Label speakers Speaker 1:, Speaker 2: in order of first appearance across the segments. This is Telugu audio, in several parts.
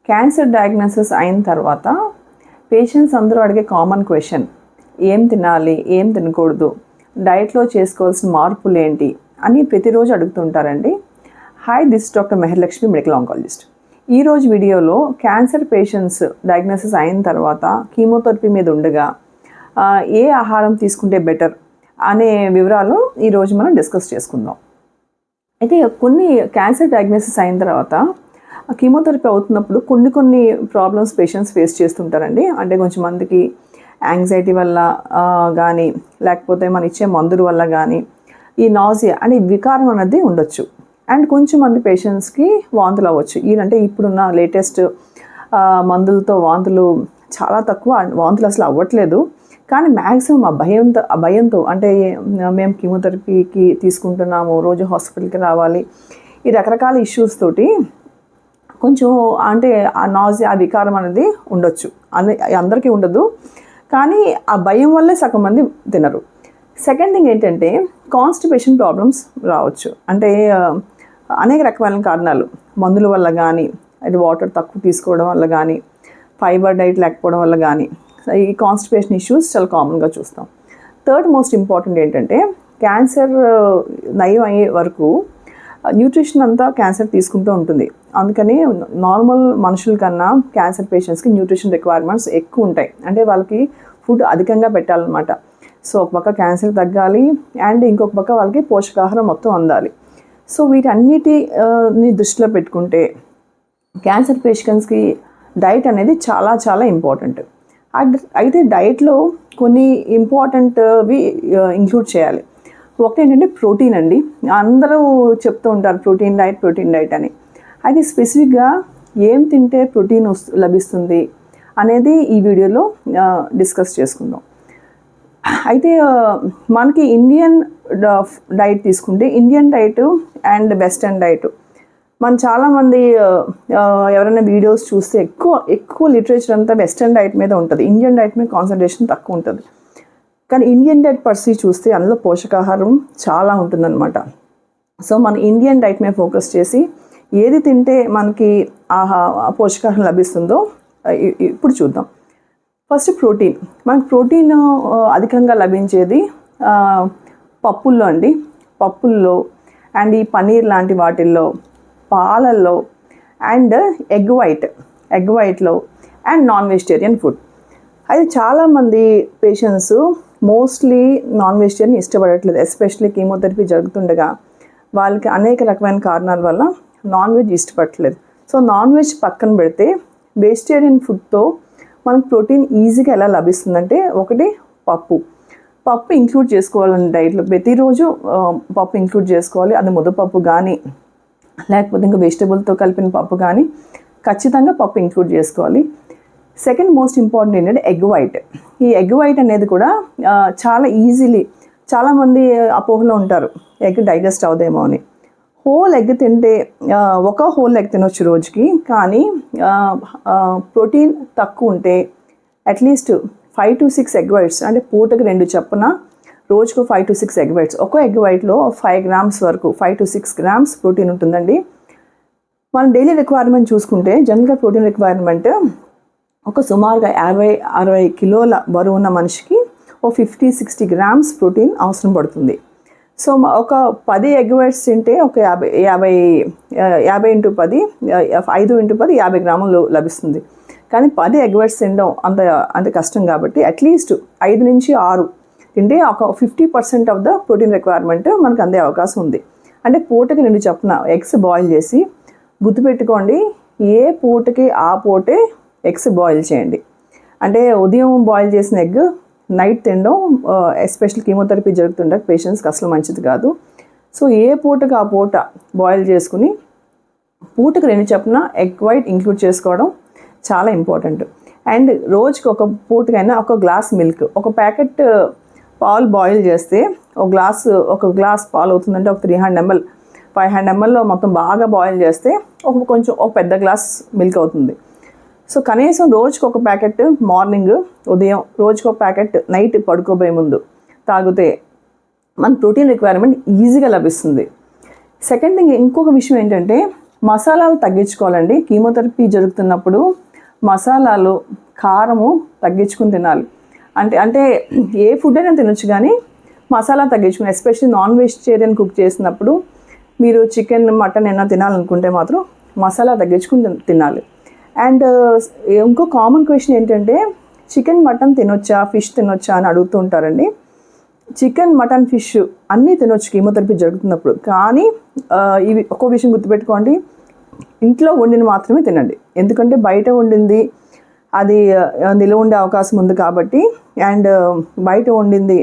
Speaker 1: క్యాన్సర్ డయాగ్నోసిస్ అయిన తర్వాత పేషెంట్స్ అందరూ అడిగే కామన్ క్వశ్చన్, ఏం తినాలి, ఏం తినకూడదు, డైట్లో చేసుకోవాల్సిన మార్పులు ఏంటి అని ప్రతిరోజు అడుగుతుంటారండి. Hi, this doctor Meherlakshmi, medical oncologist. ఈరోజు వీడియోలో క్యాన్సర్ పేషెంట్స్ డయాగ్నోసిస్ అయిన తర్వాత కీమోథెరపీ మీద ఉండగా ఏ ఆహారం తీసుకుంటే బెటర్ అనే వివరాలు ఈరోజు మనం డిస్కస్ చేసుకుందాం. అయితే కొన్ని క్యాన్సర్ డయాగ్నోసిస్ అయిన తర్వాత కీమోథెరపీ అవుతున్నప్పుడు కొన్ని ప్రాబ్లమ్స్ పేషెంట్స్ ఫేస్ చేస్తుంటారండి. అంటే కొంచెం మందికి యాంగ్జైటీ వల్ల కానీ, లేకపోతే మనం ఇచ్చే మందుల వల్ల కానీ ఈ నాజియా అనే వికారం అనేది ఉండొచ్చు. అండ్ కొంచెం మంది పేషెంట్స్కి వాంతులు అవ్వచ్చు. అంటే ఇప్పుడున్న లేటెస్ట్ మందులతో వాంతులు చాలా తక్కువ, వాంతులు అసలు అవ్వట్లేదు. కానీ మ్యాక్సిమం ఆ భయంతో అంటే మేము కీమోథెరపీకి తీసుకుంటున్నాము, రోజు హాస్పిటల్కి రావాలి, ఈ రకరకాల ఇష్యూస్ తోటి కొంచెం అంటే ఆ నాజియా, ఆ వికారం అనేది ఉండొచ్చు. అందరికీ ఉండదు, కానీ ఆ భయం వల్లే సగం మంది తినరు. సెకండ్ థింగ్ ఏంటంటే కాన్స్టిపేషన్ ప్రాబ్లమ్స్ రావచ్చు. అంటే అనేక రకమైన కారణాలు, మందుల వల్ల కానీ, అది వాటర్ తక్కువ తీసుకోవడం వల్ల కానీ, ఫైబర్ డైట్ లేకపోవడం వల్ల కానీ ఈ కాన్స్టిపేషన్ ఇష్యూస్ చాలా కామన్గా చూస్తాం. థర్డ్ మోస్ట్ ఇంపార్టెంట్ ఏంటంటే క్యాన్సర్ నయం అయ్యే వరకు న్యూట్రిషన్ అంతా క్యాన్సర్ తీసుకుంటూ ఉంటుంది. అందుకని నార్మల్ మనుషుల కన్నా క్యాన్సర్ పేషెంట్స్కి న్యూట్రిషన్ రిక్వైర్మెంట్స్ ఎక్కువ ఉంటాయి. అంటే వాళ్ళకి ఫుడ్ అధికంగా పెట్టాలన్నమాట. సో ఒక పక్క క్యాన్సర్ తగ్గాలి అండ్ ఇంకొక పక్క వాళ్ళకి పోషకాహారం మొత్తం అందాలి. సో వీటన్నిటిని దృష్టిలో పెట్టుకుంటే క్యాన్సర్ పేషెంట్స్కి డైట్ అనేది చాలా చాలా ఇంపార్టెంట్. అయితే డైట్లో కొన్ని ఇంపార్టెంట్వి ఇంక్లూడ్ చేయాలి. ఒకటి ఏంటంటే ప్రోటీన్ అండి. అందరూ చెప్తూ ఉంటారు ప్రోటీన్ డైట్ అని. అది స్పెసిఫిక్గా ఏం తింటే ప్రోటీన్ లభిస్తుంది అనేది ఈ వీడియోలో డిస్కస్ చేసుకుందాం. అయితే మనకి ఇండియన్ డైట్ తీసుకుంటే Indian diet and western diet, మనం చాలామంది ఎవరైనా వీడియోస్ చూస్తే ఎక్కువ లిటరేచర్ అంతా వెస్టర్న్ డైట్ మీద ఉంటుంది. ఇండియన్ డైట్ మీద కాన్సన్ట్రేషన్ తక్కువ ఉంటుంది. కానీ ఇండియన్ డైట్ పర్సీ చూస్తే అందులో పోషకాహారం చాలా ఉంటుందన్నమాట. సో మన ఇండియన్ డైట్ మీద ఫోకస్ చేసి ఏది తింటే మనకి పోషకాహారం లభిస్తుందో ఇప్పుడు చూద్దాం. First protein. మనకు ప్రోటీన్ అధికంగా లభించేది పప్పుల్లో అండి. పప్పుల్లో అండ్ ఈ పనీర్ లాంటి వాటిల్లో, పాలల్లో అండ్ ఎగ్ వైట్లో అండ్ నాన్ వెజిటేరియన్ ఫుడ్. అయితే చాలామంది పేషెంట్స్ మోస్ట్లీ నాన్ వెజిటేరియన్ ఇష్టపడట్లేదు. ఎస్పెషల్లీ కీమోథెరపీ జరుగుతుండగా వాళ్ళకి అనేక రకమైన కారణాల వల్ల నాన్ వెజ్ ఇష్టపడట్లేదు. సో నాన్ వెజ్ పక్కన పెడితే వెజిటేరియన్ ఫుడ్తో మనకు ప్రోటీన్ ఈజీగా ఎలా లభిస్తుందంటే, ఒకటి పప్పు ఇంక్లూడ్ చేసుకోవాలండి డైట్లో. ప్రతిరోజు పప్పు ఇంక్లూడ్ చేసుకోవాలి. అది ముద్దపప్పు కానీ, లేకపోతే ఇంకా వెజిటబుల్తో కలిపిన పప్పు కానీ, ఖచ్చితంగా పప్పు ఇంక్లూడ్ చేసుకోవాలి. సెకండ్ మోస్ట్ ఇంపార్టెంట్ ఏంటంటే ఎగ్ వైట్. ఈ ఎగ్ వైట్ అనేది కూడా చాలా ఈజీలీ, చాలామంది అపోహలో ఉంటారు ఎగ్ డైజెస్ట్ అవుదేమో అని. హోల్ ఎగ్ తింటే ఒక హోల్ ఎగ్ తినొచ్చు రోజుకి, కానీ ప్రోటీన్ తక్కువ ఉంటే అట్లీస్ట్ 5 to 6 ఎగ్ వైట్స్, అంటే పూటకి 2 చొప్పున రోజుకు 5 to 6 ఎగ్ వైట్స్. ఒక ఎగ్ వైట్లో 5 grams వరకు, 5 to 6 grams ప్రోటీన్ ఉంటుందండి. మనం డైలీ రిక్వైర్మెంట్ చూసుకుంటే జనరల్గా ప్రోటీన్ రిక్వైర్మెంట్ ఒక సుమారుగా 50-60 కిలోల బరువు ఉన్న మనిషికి 50-60 grams ప్రోటీన్ అవసరం పడుతుంది. సో ఒక 10 ఎగ్ వైట్స్ తింటే ఒక 50 into 10 5 into 10 50 గ్రాములు లభిస్తుంది. కానీ 10 ఎగ్ వైట్స్ తినడం అంత కష్టం కాబట్టి అట్లీస్ట్ 5 నుంచి 6 తింటే ఒక 50% ఆఫ్ ద ప్రోటీన్ రిక్వైర్మెంట్ మనకు అందే అవకాశం ఉంది. అంటే పూటకి 2 చొప్పున ఎగ్స్ బాయిల్ చేసి, గుర్తుపెట్టుకోండి, ఏ పూటకి ఆ పూటే ఎగ్స్ బాయిల్ చేయండి. అంటే ఉదయం బాయిల్ చేసిన ఎగ్ నైట్ తినడం ఎస్పెషల్ కీమోథెరపీ జరుగుతుండే పేషెంట్స్కి అసలు మంచిది కాదు. సో ఏ పూటకి ఆ పూట బాయిల్ చేసుకుని పూటకి 2 చొప్పున ఎగ్ వైట్ ఇంక్లూడ్ చేసుకోవడం చాలా ఇంపార్టెంట్. అండ్ రోజుకి ఒక పూటకైనా ఒక గ్లాస్ మిల్క్, ఒక ప్యాకెట్ పాలు బాయిల్ చేస్తే ఒక గ్లాస్ పాలు అవుతుందంటే ఒక 300 ml 500 mlలో మొత్తం బాగా బాయిల్ చేస్తే ఒక పెద్ద గ్లాస్ మిల్క్ అవుతుంది. సో కనీసం రోజుకి ఒక ప్యాకెట్ మార్నింగ్, ఉదయం, రోజుకి ఒక ప్యాకెట్ నైట్ పడుకోబోయే ముందు తాగితే మన ప్రోటీన్ రిక్వైర్మెంట్ ఈజీగా లభిస్తుంది. సెకండ్ థింగ్, ఇంకొక విషయం ఏంటంటే మసాలాలు తగ్గించుకోవాలండి. కీమోథెరపీ జరుగుతున్నప్పుడు మసాలాలు, కారము తగ్గించుకుని తినాలి. అంటే ఏ ఫుడ్ అయినా తినొచ్చు, కానీ మసాలా తగ్గించుకుని, ఎస్పెషల్లీ నాన్ వెజిటేరియన్ కుక్ చేసినప్పుడు మీరు చికెన్, మటన్ ఏమైనా తినాలనుకుంటే మాత్రం మసాలా తగ్గించుకుని తినాలి. అండ్ ఇంకో కామన్ క్వశ్చన్ ఏంటంటే, చికెన్, మటన్ తినొచ్చా, ఫిష్ తినొచ్చా అని అడుగుతూ ఉంటారండి. చికెన్, మటన్, ఫిష్ అన్నీ తినొచ్చు కీమోథెరపీ జరుగుతున్నప్పుడు. కానీ ఇవి ఒక్కో విషయం గుర్తుపెట్టుకోండి, ఇంట్లో వండిని మాత్రమే తినండి. ఎందుకంటే బయట వండింది అది నిల్వ ఉండే అవకాశం ఉంది కాబట్టి, అండ్ బయట వండింది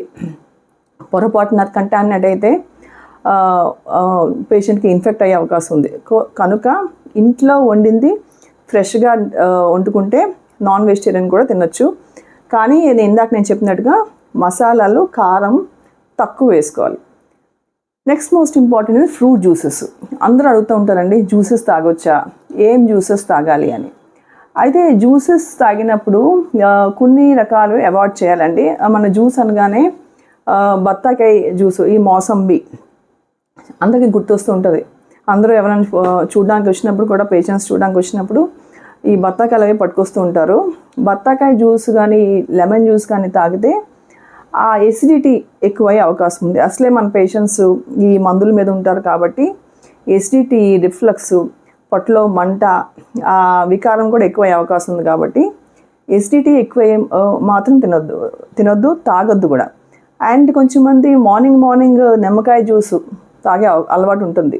Speaker 1: పొరపాటున కంటామినేట్ అయితే పేషెంట్కి ఇన్ఫెక్ట్ అయ్యే అవకాశం ఉంది. కనుక ఇంట్లో వండింది ఫ్రెష్గా వండుకుంటే నాన్ వెజిటేరియన్ కూడా తినొచ్చు. కానీ ఇందాక నేను చెప్పినట్టుగా మసాలాలు, కారం తక్కువ వేసుకోవాలి. నెక్స్ట్ మోస్ట్ ఇంపార్టెంట్ ఇది ఫ్రూట్ జ్యూసెస్. అందరూ అడుగుతూ ఉంటారండి, జ్యూసెస్ తాగొచ్చా, ఏం జ్యూసెస్ తాగాలి అని. అయితే జ్యూసెస్ తాగినప్పుడు కొన్ని రకాలు అవాయిడ్ చేయాలండి. మన జ్యూస్ అనగానే బత్తాకాయ జ్యూసు, ఈ మోసంబి అందరికీ గుర్తొస్తూ ఉంటుంది. అందరూ ఎవరైనా చూడడానికి వచ్చినప్పుడు కూడా, పేషెంట్స్ చూడడానికి వచ్చినప్పుడు ఈ బత్తాకాయలు అవి పట్టుకొస్తూ ఉంటారు. బత్తాకాయ జ్యూస్ కానీ, లెమన్ జ్యూస్ కానీ తాగితే ఆ ఎసిడిటీ ఎక్కువయ్యే అవకాశం ఉంది. అసలే మన పేషెంట్స్ ఈ మందుల మీద ఉంటారు కాబట్టి ఎసిడిటీ, రిఫ్లక్స్, పొట్టలో మంట, వికారం కూడా ఎక్కువయ్యే అవకాశం ఉంది. కాబట్టి ఎసిడిటీ ఎక్కువ మాత్రం తినొద్దు, తాగొద్దు కూడా. అండ్ కొంచెం మంది మార్నింగ్ నిమ్మకాయ జ్యూసు తాగే అలవాటు ఉంటుంది.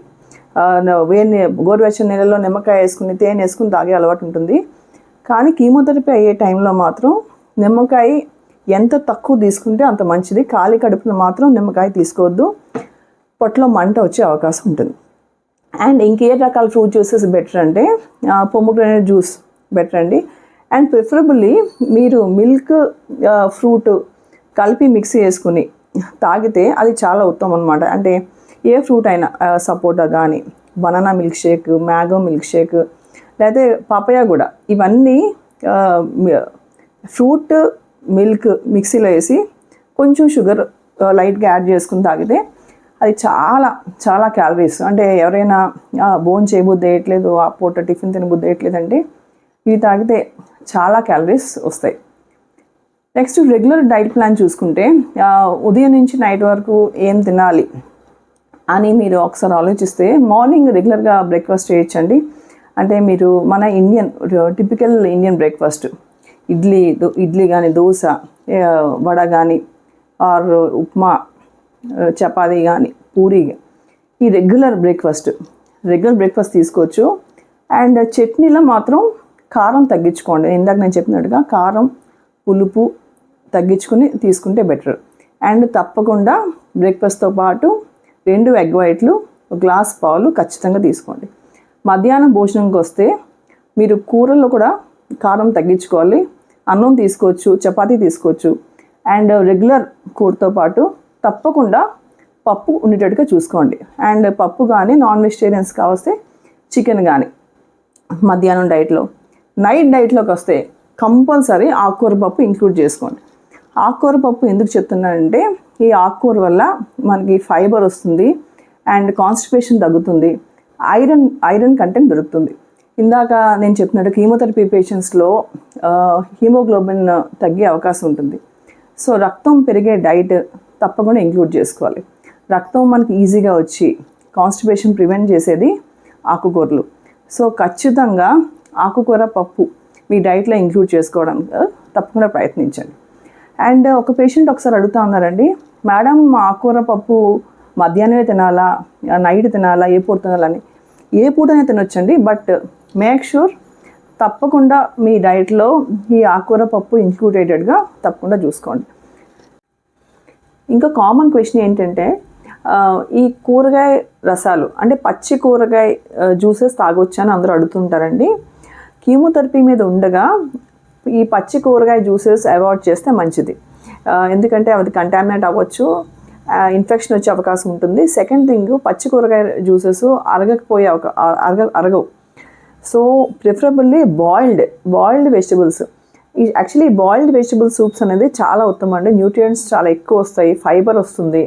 Speaker 1: గోరువెచ్చని నీళ్ళలో నిమ్మకాయ వేసుకుని, తేనె వేసుకుని తాగే అలవాటు ఉంటుంది. కానీ కీమోథెరపీ అయ్యే టైంలో మాత్రం నిమ్మకాయ ఎంత తక్కువ తీసుకుంటే అంత మంచిది. ఖాళీ కడుపున మాత్రం నిమ్మకాయ తీసుకోవద్దు, పొట్టలో మంట వచ్చే అవకాశం ఉంటుంది. అండ్ ఇంకే రకాల ఫ్రూట్ జ్యూసెస్ బెటర్ అంటే పొమోగ్రానేట్ జ్యూస్ బెటర్ అండి. అండ్ ప్రిఫరబుల్లీ మీరు మిల్క్, ఫ్రూట్ కలిపి మిక్సీ చేసుకుని తాగితే అది చాలా ఉత్తమం అనమాట. అంటే ఏ ఫ్రూట్ అయినా, సపోటా కానీ, banana milk shake, mango milk shake, లేకపోతే పపాయా కూడా, ఇవన్నీ ఫ్రూట్, మిల్క్ మిక్సీలో వేసి కొంచెం షుగర్ లైట్గా యాడ్ చేసుకుని తాగితే అది చాలా క్యాలరీస్. అంటే ఎవరైనా భోజనం చేయబుద్ధి వేయట్లేదు, ఆ పూట టిఫిన్ తినబుద్ధి వేయట్లేదు అంటే ఇవి తాగితే చాలా క్యాలరీస్ వస్తాయి. నెక్స్ట్ రెగ్యులర్ డైట్ ప్లాన్ చూసుకుంటే, ఉదయం నుంచి నైట్ వరకు ఏం తినాలి అని మీరు ఒకసారి ఆలోచిస్తే, మార్నింగ్ రెగ్యులర్గా బ్రేక్ఫాస్ట్ చేయొచ్చండి. అంటే మీరు మన టిపికల్ ఇండియన్ బ్రేక్ఫాస్ట్, ఇడ్లీ కానీ, దోశ, వడ కానీ, ఆర్ ఉప్మా, చపాతీ కానీ, పూరీ, ఈ రెగ్యులర్ బ్రేక్ఫాస్ట్ తీసుకోవచ్చు. అండ్ చట్నీలో మాత్రం కారం తగ్గించుకోండి. ఇందాక నేను చెప్పినట్టుగా కారం, పులుపు తగ్గించుకుని తీసుకుంటే బెటర్. అండ్ తప్పకుండా బ్రేక్ఫాస్ట్తో పాటు 2 ఎగ్ వైట్లు, 1 గ్లాస్ పాలు ఖచ్చితంగా తీసుకోండి. మధ్యాహ్నం భోజనంకి వస్తే మీరు కూరల్లో కూడా కారం తగ్గించుకోవాలి. అన్నం తీసుకోవచ్చు, చపాతీ తీసుకోవచ్చు. అండ్ రెగ్యులర్ కూరతో పాటు తప్పకుండా పప్పు ఉండేటట్టుగా చూసుకోండి. అండ్ పప్పు కానీ, నాన్ వెజిటేరియన్స్ కావస్తే చికెన్ కానీ మధ్యాహ్నం డైట్లో. నైట్ డైట్లోకి వస్తే కంపల్సరీ ఆకుకూర పప్పు ఇంక్లూడ్ చేసుకోండి. ఆకుకూర పప్పు ఎందుకు చెప్తున్నానంటే, ఈ ఆకుకూర వల్ల మనకి ఫైబర్ వస్తుంది అండ్ కాన్స్టిపేషన్ తగ్గుతుంది, ఐరన్ కంటెంట్ దొరుకుతుంది. ఇందాక నేను చెప్పినట్టు కీమోథెరపీ పేషెంట్స్లో హీమోగ్లోబిన్ తగ్గే అవకాశం ఉంటుంది. సో రక్తం పెరిగే డైట్ తప్పకుండా ఇంక్లూడ్ చేసుకోవాలి. రక్తం మనకి ఈజీగా వచ్చి కాన్స్టిపేషన్ ప్రివెంట్ చేసేది ఆకుకూరలు. సో ఖచ్చితంగా ఆకుకూర పప్పు మీ డైట్లో ఇంక్లూడ్ చేసుకోవడానికి తప్పకుండా ప్రయత్నించండి. అండ్ ఒక పేషెంట్ ఒకసారి అడుగుతూ ఉన్నారండి, మేడం ఆకుకూర పప్పు మధ్యాహ్నమే తినాలా, నైట్ తినాలా, ఏ పూట తినాలని? ఏ పూటనే తినొచ్చండి, బట్ మేక్ షూర్ తప్పకుండా మీ డైట్లో ఈ ఆకుకూర పప్పు ఇంక్లూడెడ్గా తప్పకుండా చూసుకోండి. ఇంకా కామన్ క్వశ్చన్ ఏంటంటే, ఈ కూరగాయ రసాలు అంటే పచ్చి కూరగాయ జ్యూసెస్ తాగొచ్చా అని అందరూ అడుగుతుంటారండి. కీమోథెరపీ మీద ఉండగా ఈ పచ్చి కూరగాయ జ్యూసెస్ అవాయిడ్ చేస్తే మంచిది. ఎందుకంటే అది కంటామినేట్ అవ్వచ్చు, ఇన్ఫెక్షన్ వచ్చే అవకాశం ఉంటుంది. సెకండ్ థింగ్, పచ్చి కూరగాయ జ్యూసెస్ అరగవు. So preferably boiled vegetables. Actually boiled vegetable soups అనేది చాలా ఉత్తమం అండి. న్యూట్రియంట్స్ చాలా ఎక్కువ వస్తాయి, ఫైబర్ వస్తుంది,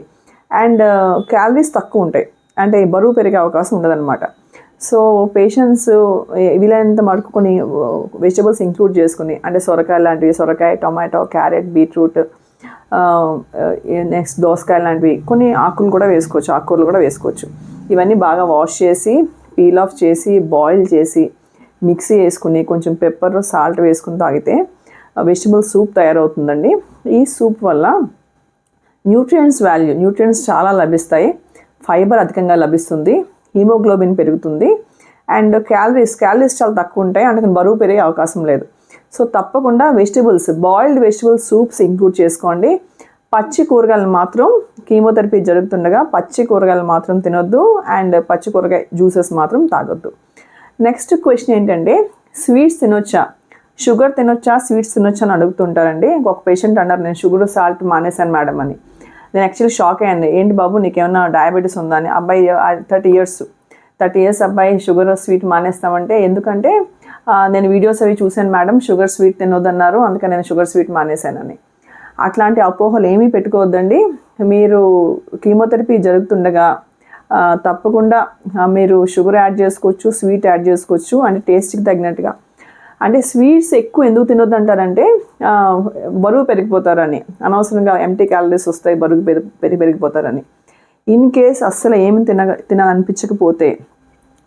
Speaker 1: అండ్ క్యాలరీస్ తక్కువ ఉంటాయి, అంటే బరువు పెరిగే అవకాశం ఉండదన్నమాట. సో పేషెంట్స్ వీలైనంత మటుకు కొన్ని వెజిటబుల్స్ ఇంక్లూడ్ చేసుకుని, అంటే సొరకాయ లాంటివి, సొరకాయ, టొమాటో, క్యారెట్, బీట్రూట్, నెక్స్ట్ దోసకాయ లాంటివి, కొన్ని ఆకులు కూడా వేసుకోవచ్చు, ఆకుకూరలు కూడా వేసుకోవచ్చు. ఇవన్నీ బాగా వాష్ చేసి, పీల్ ఆఫ్ చేసి, బాయిల్ చేసి, మిక్సీ వేసుకుని కొంచెం పెప్పర్, సాల్ట్ వేసుకుని తాగితే వెజిటబుల్ సూప్ తయారవుతుందండి. ఈ సూప్ వల్ల న్యూట్రియంట్స్ చాలా లభిస్తాయి. ఫైబర్ అధికంగా లభిస్తుంది, హీమోగ్లోబిన్ పెరుగుతుంది, అండ్ క్యాలరీస్ చాలా తక్కువ ఉంటాయి, అందుకని బరువు పెరిగే అవకాశం లేదు. సో తప్పకుండా బాయిల్డ్ వెజిటబుల్స్ సూప్స్ ఇంక్లూడ్ చేసుకోండి. పచ్చి కూరగాయలు మాత్రం, కీమోథెరపీ జరుగుతుండగా పచ్చి కూరగాయలు మాత్రం తినొద్దు, అండ్ పచ్చి కూరగాయ జ్యూసెస్ మాత్రం తాగొద్దు. నెక్స్ట్ క్వశ్చన్ ఏంటంటే, స్వీట్స్ తినొచ్చా, షుగర్ తినొచ్చా, స్వీట్స్ తినొచ్చా అని అడుగుతుంటారండి. ఒక పేషెంట్ అన్నారు, నేను షుగర్, సాల్ట్ మానేశాను మేడం అని. నేను యాక్చువల్లీ షాక్ అయ్యాను, ఏంటి బాబు నీకేమన్నా డయాబెటీస్ ఉందా అని. అబ్బాయి 30 ఇయర్స్ అబ్బాయి షుగర్, స్వీట్ మానేస్తామంటే, ఎందుకంటే నేను వీడియోస్ అవి చూశాను మేడం, షుగర్, స్వీట్ తినొద్దన్నారు, అందుకని నేను షుగర్, స్వీట్ మానేశానని. అట్లాంటి అపోహలు ఏమీ పెట్టుకోవద్దండి. మీరు కీమోథెరపీ జరుగుతుండగా తప్పకుండా మీరు షుగర్ యాడ్ చేసుకోవచ్చు, స్వీట్ యాడ్ చేసుకోవచ్చు, అంటే టేస్ట్కి తగినట్టుగా. అంటే స్వీట్స్ ఎక్కువ ఎందుకు తినొద్దు అంటారంటే, బరువు పెరిగిపోతారని, అనవసరంగా ఎంటీ క్యాలరీస్ వస్తాయి, బరువు పెరిగిపోతారని. ఇన్ కేస్ అస్సలు ఏమి తినాలనిపించకపోతే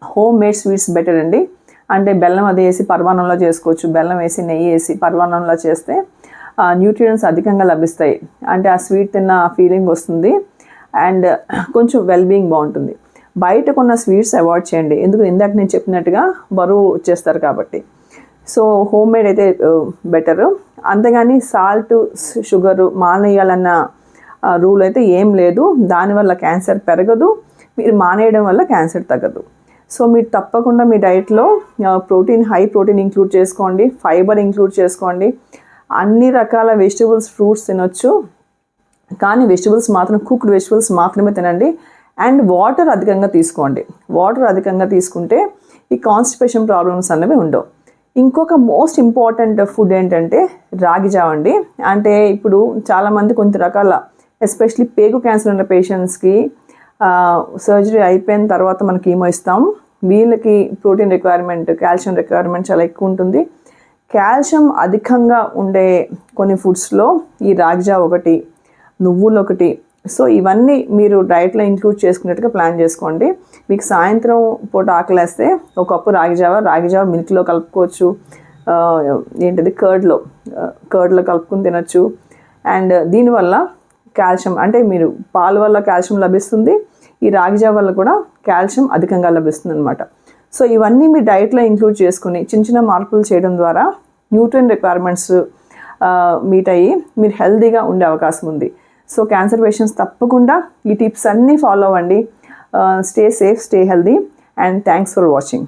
Speaker 1: హోమ్ మేడ్ స్వీట్స్ బెటర్ అండి. అంటే బెల్లం అది వేసి పరమాన్నంలో చేసుకోవచ్చు, బెల్లం వేసి నెయ్యి వేసి పరమాన్నంలో చేస్తే న్యూట్రియంట్స్ అధికంగా లభిస్తాయి. అంటే ఆ స్వీట్ తిన్న ఫీలింగ్ వస్తుంది, అండ్ కొంచెం వెల్బీయింగ్ బాగుంటుంది. బయట కొన్న స్వీట్స్ అవాయిడ్ చేయండి, ఎందుకు ఇందాక నేను చెప్పినట్టుగా బరువు వచ్చేస్తారు కాబట్టి. సో హోమ్ మేడ్ అయితే బెటరు. అంతేగాని సాల్ట్, షుగరు మానేయాలన్న రూల్ అయితే ఏం లేదు. దానివల్ల క్యాన్సర్ పెరగదు, మీరు మానేయడం వల్ల క్యాన్సర్ తగ్గదు. సో మీరు తప్పకుండా మీ డైట్లో హై ప్రోటీన్ ఇంక్లూడ్ చేసుకోండి, ఫైబర్ ఇంక్లూడ్ చేసుకోండి, అన్ని రకాల వెజిటబుల్స్, ఫ్రూట్స్ తినొచ్చు, కానీ వెజిటబుల్స్ మాత్రం కుక్డ్ వెజిటబుల్స్ మాత్రమే తినండి. అండ్ వాటర్ అధికంగా తీసుకోండి. వాటర్ అధికంగా తీసుకుంటే ఈ కాన్స్టిపేషన్ ప్రాబ్లమ్స్ అనేవి ఉండవు. ఇంకొక మోస్ట్ ఇంపార్టెంట్ ఫుడ్ ఏంటంటే రాగి జావ అండి. అంటే ఇప్పుడు చాలామంది కొంత రకాల, ఎస్పెషలీ పేగు క్యాన్సర్ ఉన్న పేషెంట్స్కి సర్జరీ అయిపోయిన తర్వాత మనం కీమో ఇస్తాం. వీళ్ళకి ప్రోటీన్ రిక్వైర్మెంట్, కాల్షియం రిక్వైర్మెంట్ చాలా ఎక్కువ ఉంటుంది. కాల్షియం అధికంగా ఉండే కొన్ని ఫుడ్స్లో ఈ రాగి జావ ఒకటి, నువ్వులు ఒకటి. సో ఇవన్నీ మీరు డైట్లో ఇంక్లూడ్ చేసుకున్నట్టుగా ప్లాన్ చేసుకోండి. మీకు సాయంత్రం పూట ఆకలేస్తే ఒక కప్పు రాగి జావ మిల్క్లో కలుపుకోవచ్చు, కర్డ్లో కలుపుకొని తినొచ్చు. అండ్ దీనివల్ల కాల్షియం, అంటే మీరు పాల వల్ల కాల్షియం లభిస్తుంది, ఈ రాగి జావ వల్ల కూడా కాల్షియం అధికంగా లభిస్తుంది అనమాట. సో ఇవన్నీ మీ డైట్లో ఇంక్లూడ్ చేసుకుని చిన్న మార్పులు చేయడం ద్వారా న్యూట్రియం రిక్వైర్మెంట్స్ మీట్ అయ్యి మీరు హెల్తీగా ఉండే అవకాశం ఉంది. సో క్యాన్సర్ పేషెంట్స్ తప్పకుండా ఈ టిప్స్ అన్నీ ఫాలో అవ్వండి. Stay safe, stay healthy, and thanks for watching.